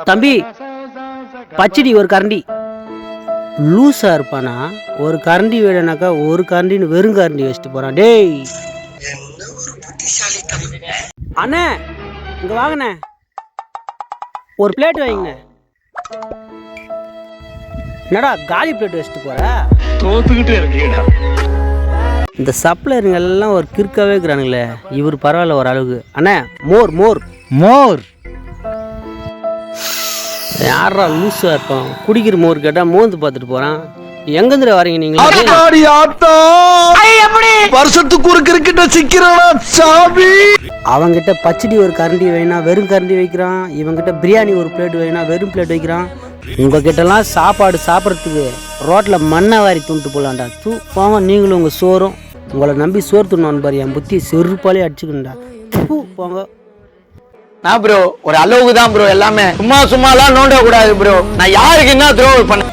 தம்பி பச்சடி ஒரு கரண்டி. லூஸா இருப்பானா? ஒரு கரண்டி வேணுனாக்கா ஒரு கரண்டின்னு வெறும் கரண்டி வச்சுட்டு போறான். டேய் அண்ணே, இங்க வாங்கண்ணே, ஒரு பிளேட் வைங்கண்ணே. என்னடா காலி பிளேட் வச்சுட்டு போற? தோத்துக்கிட்டே இருக்கீங்கடா. இந்த சப்ளையருங்க எல்லாம் ஒரு கிறுக்காவே இருக்கிறானுங்களே. இவர் பரவாயில்ல ஒரு அளவுக்கு. அண்ணே மோர் மோர் மோர். யாரா லூஸா இருப்பான்? குடிக்கிற மோர் கேட்டா மோந்து பார்த்துட்டு போறான். எங்கேருந்து வரீங்க நீங்க? வருஷத்துக்கு ஒரு கிரிக்கெட்ட சிக்கிறானா சாமி. அவங்கிட்ட பச்சடி ஒரு கரண்டி வேணா வெறும் கரண்டி வைக்கிறான். இவங்கிட்ட பிரியாணி ஒரு பிளேட் வேணா வெறும் பிளேட் வைக்கிறான். உங்ககிட்டலாம் சாப்பாடு சாப்பிட்றதுக்கு ரோட்ல மண்ணை வாரி துண்டு போலாம்டா. போங்க நீங்களும் உங்க சோறும். உங்களை நம்பி சோறு துண்ணு பாரு. என் புத்தி செருப்பாலே அடிச்சுக்கண்டா. போங்க. நான் ப்ரோ ஒரு அளவுக்கு தான் ப்ரோ எல்லாமே. சும்மாலாம் நோண்ட கூடாது ப்ரோ. நான் யாருக்கு என்ன த்ரோ பண்ண